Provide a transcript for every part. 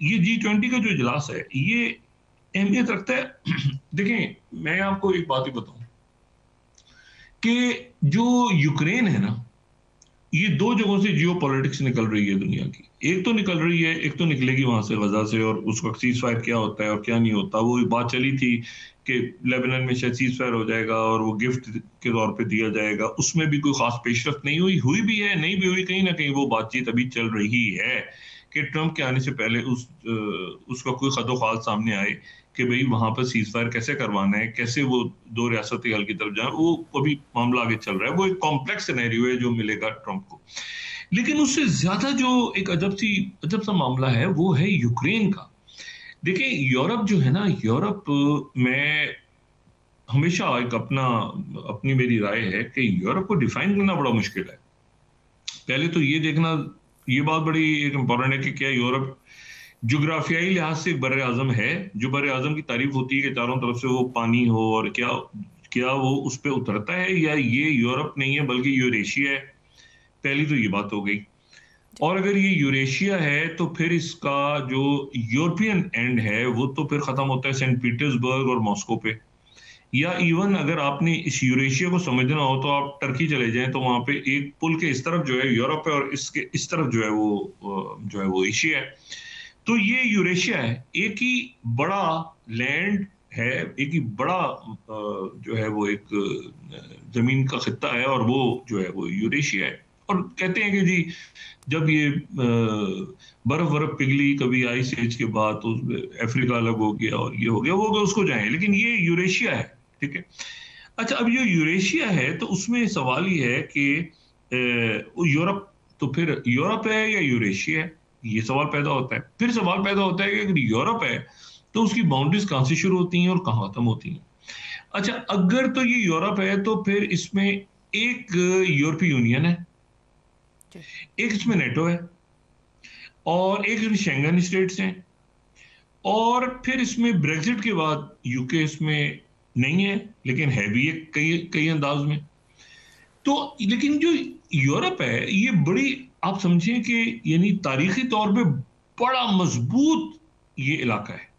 ये G20 का जो इजलास है ये अहमियत रखता है। देखें, मैं आपको एक बात ही बताऊं कि जो यूक्रेन है ना, ये दो जगहों से जियो पॉलिटिक्स निकल रही है दुनिया की। एक तो निकल रही है, एक तो निकलेगी वहां से गजा से, और उस वक्त सीज फायर क्या होता है और क्या नहीं होता। वो बात चली थी कि लेबनान में शायद सीज फायर हो जाएगा और वो गिफ्ट के तौर पे दिया जाएगा। उसमें भी कोई खास पेशरफ्त नहीं हुई, हुई भी है नहीं भी हुई, कहीं ना कहीं वो बातचीत अभी चल रही है कि ट्रंप के आने से पहले उसका कोई खदोखाल सामने आए कि भाई वहां पर सीज फायर कैसे करवाना है, कैसे वो दो रियासती हल की तरफ जाए। वो अभी मामला आगे चल रहा है, वो एक कॉम्प्लेक्स सिनेरियो है जो मिलेगा ट्रंप को। लेकिन उससे ज्यादा जो एक अजब सा मामला है वो है यूक्रेन का। देखिए, यूरोप जो है ना, यूरोप में हमेशा एक अपनी मेरी राय है कि यूरोप को डिफाइन करना बड़ा मुश्किल है। पहले तो ये देखना, ये बात बड़ी एक इंपॉर्टेंट है कि क्या यूरोप जुग्राफियाई लिहाज से एक बर आजम है। जो बर आजम की तारीफ होती है कि चारों तरफ से वो पानी हो, और क्या क्या वो उस पर उतरता है, या ये यूरोप नहीं है बल्कि यूरेशिया है। पहली तो ये बात हो गई। और अगर ये यूरेशिया है तो फिर इसका जो यूरोपियन एंड है वो तो फिर खत्म होता है सेंट पीटर्सबर्ग और मॉस्को पे। या इवन अगर आपने इस यूरेशिया को समझना हो तो आप टर्की चले जाएं, तो वहां पे एक पुल के इस तरफ जो है यूरोप है और इसके इस तरफ जो है वो एशिया है। तो ये यूरेशिया है, एक ही बड़ा लैंड है, एक ही बड़ा जो है वो एक जमीन का खित्ता है, और वो जो है वो यूरेशिया है। और कहते हैं कि जी जब ये बर्फ बर्फ पिघली कभी आइस एज के बाद, तो अफ्रीका अलग हो गया और ये हो गया वो हो गया, उसको जाए, लेकिन ये यूरेशिया है। ठीक है। अच्छा, अब ये यूरेशिया है तो उसमें सवाल ये है कि यूरोप, तो फिर यूरोप है या यूरेशिया है, ये सवाल पैदा होता है। फिर सवाल पैदा होता है कि अगर यूरोप है तो उसकी बाउंड्रीज कहां से शुरू होती हैं और कहां खत्म होती हैं। अच्छा, अगर तो ये यूरोप है तो फिर इसमें एक यूरोपीय यूनियन है, एक इसमें नेटो है, और एक इसमें शेंगन स्टेट्स हैं, और फिर इसमें ब्रेग्जिट के बाद यूके इसमें नहीं है, लेकिन है भी एक कई कई अंदाज में। तो लेकिन जो यूरोप है ये बड़ी, आप समझें कि यानी तारीखी तौर पे बड़ा मजबूत ये इलाका है।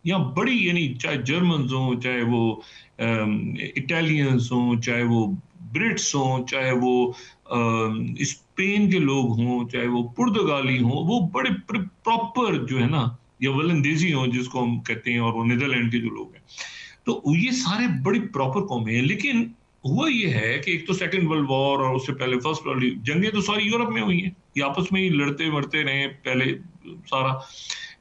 यहाँ बड़ी, यानी चाहे जर्मन हो, चाहे वो इटालियंस हों, चाहे वो ब्रिट्स हों, चाहे वो स्पेन के लोग हों, चाहे वो पुर्तगाली हों, वो बड़े प्रॉपर जो है ना, या वलंदेजी हों जिसको हम कहते हैं, और वो नीदरलैंड के जो लोग हैं, तो ये सारे बड़ी प्रॉपर कौमें हैं। लेकिन हुआ ये है कि एक तो सेकंड वर्ल्ड वॉर और उससे पहले फर्स्ट वर्ल्ड जंगें तो सारी यूरोप में हुई हैं, ये आपस में ही लड़ते मरते रहे पहले सारा।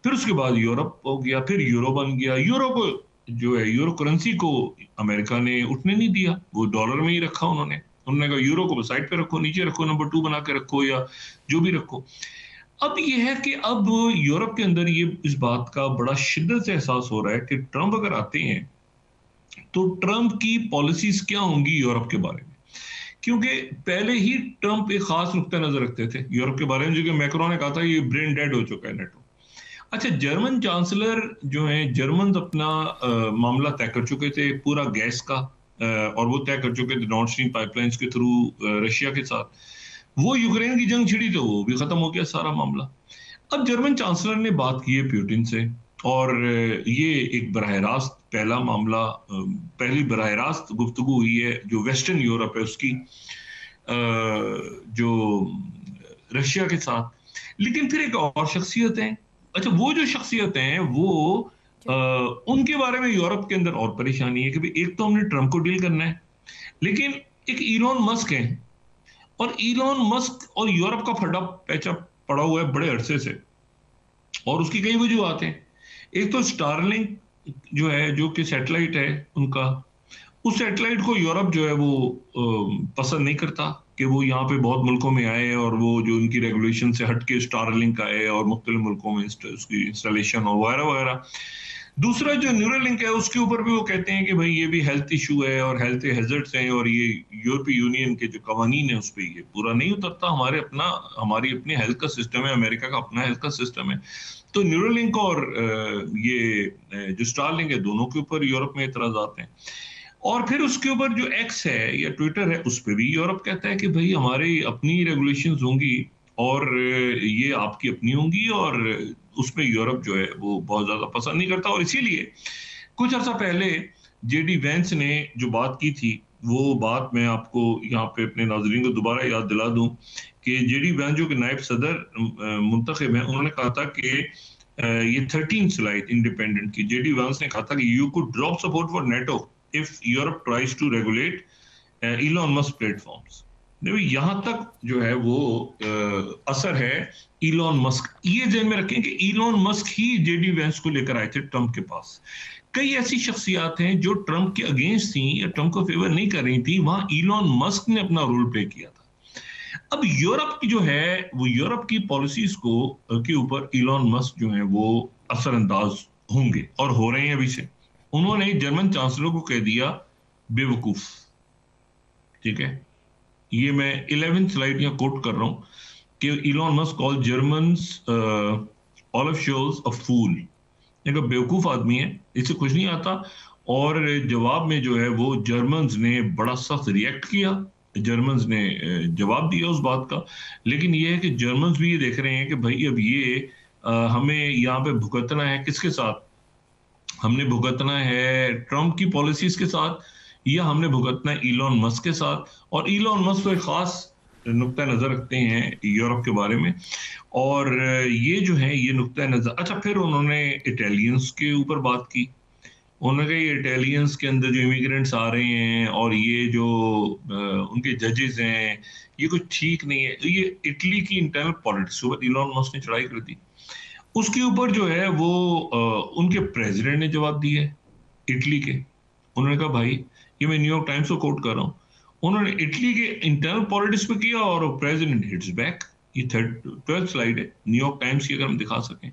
फिर उसके बाद यूरोप हो गया, फिर यूरो बन गया। यूरो को जो है, यूरो करेंसी को अमेरिका ने उठने नहीं दिया, वो डॉलर में ही रखा उन्होंने। उन्होंने कहा यूरो को साइड पे रखो, नीचे रखो, नंबर 2 बना के रखो, या जो भी रखो। अब ये है कि अब यूरोप के अंदर ये इस बात का बड़ा शिद्दत से एहसास हो रहा है कि ट्रंप अगर आते हैं तो ट्रंप की पॉलिसीज क्या होंगी यूरोप के बारे में। क्योंकि पहले ही ट्रंप एक खास नुक्ता नजर रखते थे यूरोप के बारे में, जो कि मैक्रो ने कहा था ये ब्रेन डेड हो चुका है नेटो। अच्छा, जर्मन चांसलर जो है, जर्मन अपना मामला तय कर चुके थे पूरा गैस का, और वो तय कर चुके थे नॉर्थ स्ट्रीम पाइपलाइंस के थ्रू रशिया के साथ। वो यूक्रेन की जंग छिड़ी तो वो भी खत्म हो गया सारा मामला। अब जर्मन चांसलर ने बात की है पुतिन से, और ये एक बराह रास्त पहला मामला, पहली बराह रास्त गुफ्तगू हुई है जो वेस्टर्न यूरोप है उसकी, जो रशिया के साथ। लेकिन फिर एक और शख्सियत है। अच्छा, वो जो शख्सियत हैं वो उनके बारे में यूरोप के अंदर और परेशानी है कि भाई एक तो हमने ट्रंप को डील करना है, लेकिन एक इलॉन मस्क है, और इलॉन मस्क और यूरोप का फटा पैचा पड़ा हुआ है बड़े अरसे से, और उसकी कई वजूहत हैं। एक तो स्टारलिंक जो है, जो कि सैटेलाइट है उनका, उस सैटेलाइट को यूरोप जो है वो पसंद नहीं करता कि वो यहाँ पे बहुत मुल्कों में आए, और वो जो उनकी रेगुलेशन से हट के स्टारलिंक आए और मुख्तलिफ मुल्कों में उसकी इंस्टॉलेशन और वगैरह वगैरह। दूसरा जो न्यूरालिंक है उसके ऊपर भी वो कहते हैं कि भाई ये भी हेल्थ इशू है और हेल्थ हैजर्ड्स हैं, और ये यूरोपीय यूनियन के जो कवानीन है उस पर ये पूरा नहीं उतरता। हमारी अपनी हेल्थ का सिस्टम है, अमेरिका का अपना हेल्थ का सिस्टम है। तो न्यूरालिंक और ये जो स्टारलिंक है, दोनों के ऊपर यूरोप में एतराजात हैं। और फिर उसके ऊपर जो एक्स है या ट्विटर है, उस पर भी यूरोप कहता है कि भाई हमारी अपनी रेगुलेशंस होंगी, और ये आपकी अपनी होंगी, और उसमें यूरोप जो है वो बहुत ज्यादा पसंद नहीं करता। और इसीलिए कुछ अर्सा पहले जेडी वेंस ने जो बात की थी, वो बात मैं आपको यहाँ पे अपने नाजरीन को दोबारा याद दिला दूं कि जेडी वेंस जो कि नायब सदर मुंतखब हैं, उन्होंने कहा था कि ये 13 स्लाइड इंडिपेंडेंट की, जेडी वेंस ने कहा था कि you could drop support for NATO if Europe tries to regulate Elon Musk platforms. देखिए यहाँ तक जो है वो असर है इलॉन मस्क। ये ध्यान में रखें कि इलॉन मस्क ही जेडी वेंस को लेकर आए थे ट्रंप के पास। कई ऐसी शख्सियात हैं जो ट्रंप के अगेंस्ट थी या ट्रंप को फेवर नहीं कर रही थी, वहां इलॉन मस्क ने अपना रोल प्ले किया था। अब यूरोप की जो है वो यूरोप की पॉलिसीज को के ऊपर इलॉन मस्क जो है वो असरअंदाज होंगे और हो रहे हैं अभी से। उन्होंने जर्मन चांसलर को कह दिया बेवकूफ। ठीक है, ये मैं 11th स्लाइड यहाँ कोट कर रहा हूं कि Elon Musk call Germans Olaf Scholz a fool. एक बेवकूफ आदमी है, इससे कुछ नहीं आता। और जवाब में जो है वो जर्मन्स ने बड़ा सख्त रिएक्ट किया, जर्मन्स ने जवाब दिया उस बात का। लेकिन ये है कि जर्मन्स भी ये देख रहे हैं कि भाई अब ये हमें यहाँ पे भुगतना है किसके साथ? हमने भुगतना है ट्रंप की पॉलिसीज के साथ, या हमने भुगतना है इलॉन मस्क के साथ? और इलॉन मस्क तो एक खास नुक्ता नजर रखते हैं यूरोप के बारे में, और ये जो है ये नुक्ता नजर। अच्छा, फिर उन्होंने इटालियंस के ऊपर बात की। उन्होंने कहा ये इटालियंस के अंदर जो इमिग्रेंट्स आ रहे हैं और ये जो उनके जजेस हैं, ये कुछ ठीक नहीं है। ये इटली की इंटरनल पॉलिटिक्स के ऊपर इलॉन मस्क ने चढ़ाई कर दी। उसके ऊपर जो है वो उनके प्रेसिडेंट ने जवाब दिया है इटली के। उन्होंने कहा भाई, ये मैं न्यूयॉर्क टाइम्स को कोट कर रहा हूँ, उन्होंने इटली के इंटरनल पॉलिटिक्स पे किया और प्रेसिडेंट हिट्स बैक। ये 12th स्लाइड है न्यूयॉर्क टाइम्स की, अगर हम दिखा सकें।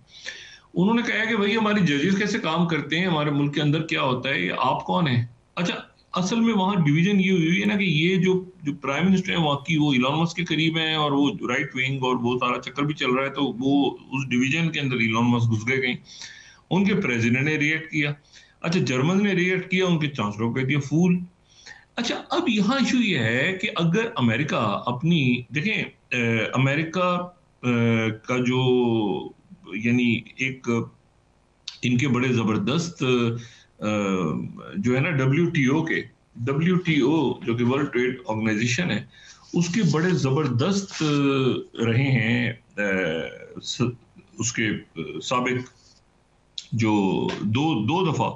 उन्होंने कहा कि भाई हमारी जजेस कैसे काम करते हैं, हमारे मुल्क के अंदर क्या होता है, ये आप कौन है? अच्छा, असल में वहां डिवीजन ये हुई है ना कि ये जो जो प्राइम मिनिस्टर है वहां की, वो इलॉन मस्क के करीब हैं और वो राइट विंग और वो सारा चक्कर भी चल रहा है, तो वो उस डिवीजन के अंदर इलॉन मस्क घुस गए कहीं। उनके प्रेसिडेंट ने रिएक्ट किया। अच्छा, जर्मन ने रिएक्ट किया, उनके चांसलर को कह दिया फूल। अच्छा, अब यहाँ इशू ये है कि अगर अमेरिका अपनी देखें, अमेरिका का जो यानी एक इनके बड़े जबरदस्त जो है ना डब्ल्यूटीओ जो कि वर्ल्ड ट्रेड ऑर्गेनाइजेशन है, उसके बड़े जबरदस्त रहे हैं उसके साबिक जो दो दफा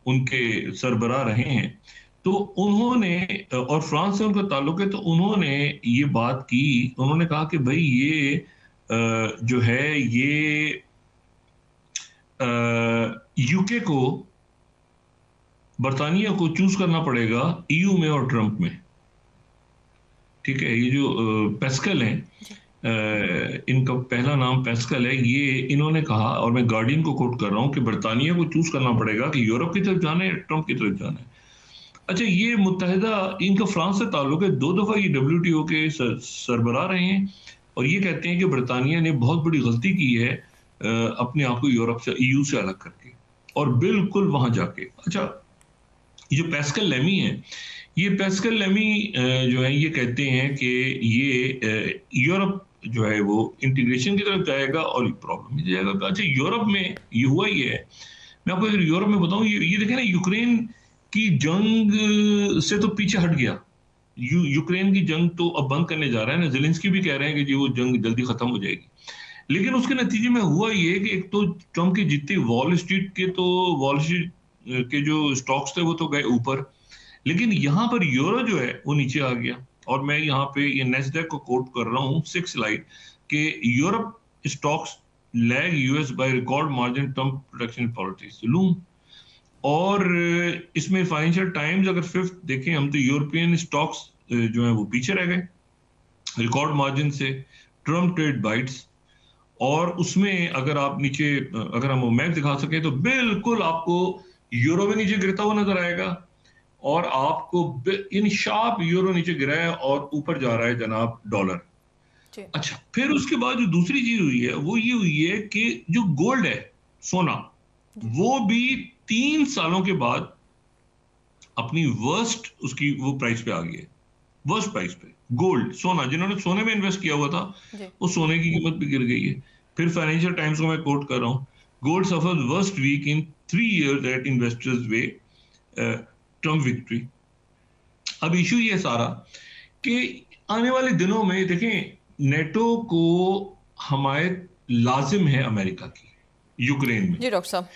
उनके सरबराह रहे हैं। तो उन्होंने, और फ्रांस से उनका ताल्लुक है, तो उन्होंने ये बात की। उन्होंने कहा कि भाई ये जो है ये यूके को, बरतानिया को चूज करना पड़ेगा ईयू में और ट्रंप में। ठीक है, ये जो पेस्कल है, इनका पहला नाम पेस्कल है, ये इन्होंने कहा, और मैं गार्डियन को कोट कर रहा हूं कि बरतानिया को चूज करना पड़ेगा कि यूरोप की तरफ जाना है या ट्रंप की तरफ जाना है। अच्छा, ये मुत्तहिदा, इनका फ्रांस से ताल्लुक है, 2 दफा ये डब्ल्यूटीओ के सरबराह रहे हैं, और ये कहते हैं कि बरतानिया ने बहुत बड़ी गलती की है अपने आप को यूरोप से, ईयू से अलग करके, और बिल्कुल वहां जाके। अच्छा, ये जो पैस्कल लेमी है, ये पैस्कल लेमी जो है ये कहते हैं कि ये यूरोप जो है वो इंटीग्रेशन की तरफ जाएगा और प्रॉब्लम ही जाएगा। अच्छा, यूरोप में ये हुआ ही है। मैं आपको यूरोप में बताऊं, ये देखें ना, यूक्रेन की जंग से तो पीछे हट गया। यूक्रेन की जंग तो अब बंद करने जा रहा है ना, ज़ेलेंस्की भी कह रहे हैं कि जी वो जंग जल्दी खत्म हो जाएगी। लेकिन उसके नतीजे में हुआ ये कि एक तो ट्रंप के जितने वॉल स्ट्रीट के जो स्टॉक्स थे वो तो गए ऊपर, लेकिन यहां पर यूरो जो है वो नीचे आ गया। और मैं यहाँ पे ये नेस्डैक को कोट कर रहा हूँ 6 स्लाइड कि Europe stocks lag US by record margin Trump protection policies loom. और इसमें फाइनेंशियल टाइम्स अगर 5th देखें हम, तो यूरोपियन स्टॉक्स जो है वो पीछे रह गए रिकॉर्ड मार्जिन से, ट्रम्प ट्रेड बाइट्स। और उसमें अगर आप नीचे, अगर हम मैप दिखा सके तो बिल्कुल आपको यूरो भी नीचे गिरता हुआ नजर आएगा, और आपको इन शार्प यूरो नीचे गिरा है और ऊपर जा रहा है जनाब डॉलर। अच्छा, फिर उसके बाद जो दूसरी चीज हुई है वो ये हुई है कि जो गोल्ड है, सोना, वो भी 3 सालों के बाद अपनी वर्स्ट उसकी वो प्राइस पे आ गई है। वर्स्ट प्राइस पे। गोल्ड, सोना, जिन्होंने सोने में इन्वेस्ट किया हुआ था जी। वो सोने की कीमत भी गिर गई है। फिर फाइनेंशियल टाइम्स को मैं कोट कर रहा हूँ, गोल्ड सफर्स वर्स्ट वीक इन 3 years एट इन्वेस्टर्स वे ट्रम्प विक्ट्री। अब इशू ये सारा कि आने वाले दिनों में देखें, नेटो को हमायत लाजिम है अमेरिका की यूक्रेन में। जी डॉक्टर साहब।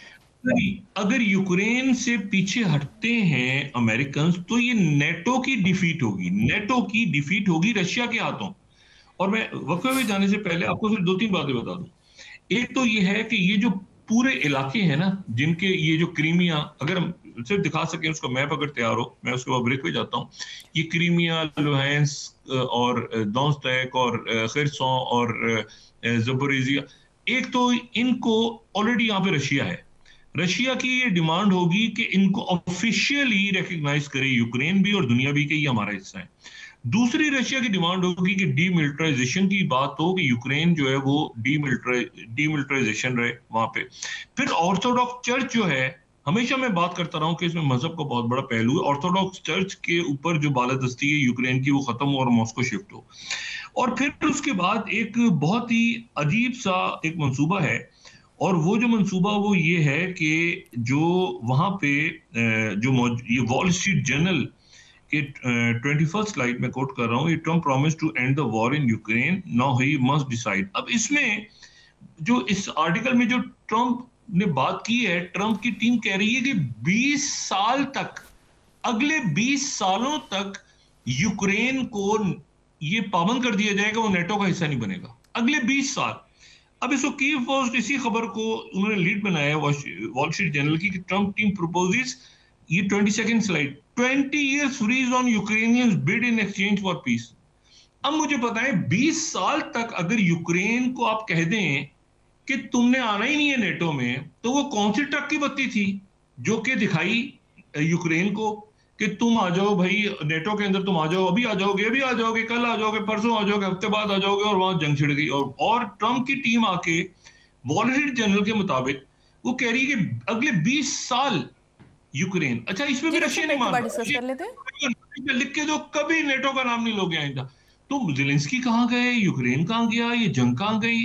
नहीं, अगर यूक्रेन से पीछे हटते हैं अमेरिकन तो ये नेटो की डिफीट होगी, नेटो की डिफीट होगी रशिया के हाथों। और मैं वक्फे में जाने से पहले आपको सिर्फ 2-3 बातें बता दूं। एक तो ये है कि ये जो पूरे इलाके हैं ना, जिनके ये जो क्रीमिया, अगर हम सिर्फ दिखा सकें उसका मैप अगर तैयार हो, मैं उसके बाद ब्रेक पे जाता हूँ। ये क्रीमिया, लुहांस्क और दोनेत्स्क और खिर्सों और ज़पोरिजिया, एक तो इनको ऑलरेडी यहाँ पे रशिया है। रशिया की ये डिमांड होगी कि इनको ऑफिशियली रिकग्नाइज करे यूक्रेन भी और दुनिया भी कि ये हमारा हिस्सा है। दूसरी रशिया की डिमांड होगी कि डीमिलिटराइजेशन की बात हो, कि यूक्रेन जो है वो डीमिलिटराइजेशन रहे वहां पे। फिर ऑर्थोडॉक्स चर्च जो है, हमेशा मैं बात करता रहा हूं कि इसमें मजहब का बहुत बड़ा पहलू है, ऑर्थोडॉक्स चर्च के ऊपर जो बालादस्ती है यूक्रेन की वो खत्म हो और मॉस्को शिफ्ट हो। और फिर उसके बाद एक बहुत ही अजीब सा एक मंसूबा है, और वो जो मंसूबा वो ये है कि जो वहां पे ये वॉल स्ट्रीट जर्नल कि 21st स्लाइड में कोट कर रहा हूं, Trump promise to end the war in Ukraine, now he must decide. अब इसमें जो इस आर्टिकल में जो ट्रम्प ने बात की है, ट्रम्प की टीम कह रही है कि 20 साल तक, अगले 20 सालों तक यूक्रेन को ये पाबंद कर दिया जाएगा, वो नेटो का हिस्सा नहीं बनेगा अगले 20 साल। अब इसको कीव पोस्ट इसी खबर को उन्होंने लीड बनाया वॉल स्ट्रीट जर्नल की, कि ट्रम्प टीम प्रपोजेस, ये 22nd slide, 20 years freeze on Ukrainians bid in exchange for peace। अब मुझे पता है 20 साल तक अगर यूक्रेन को आप कह दें कि तुमने आना ही नहीं है नेटो में, तो वो कौन सी ट्रक की बत्ती थी जो कि दिखाई यूक्रेन को कि तुम आ जाओ भाई नेटो के अंदर, तुम आ जाओ, अभी आ जाओगे, अभी आ जाओगे, कल आ जाओगे, परसों आ जाओगे, हफ्ते बाद आ जाओगे, और वहां जंग छिड़ गई। और ट्रम्प की टीम आके वॉल स्ट्रीट जर्नल के मुताबिक वो कह रही है कि अगले 20 साल यूक्रेन। अच्छा, इसमें भी रशिया नहीं मान रहा, डिस्कस कर लेते हैं। लिख के दो कभी नेटो का नाम नहीं लोगे आइंदा। तो जेलेंस्की कहां गए, यूक्रेन कहां गया, ये जंग कहां गई?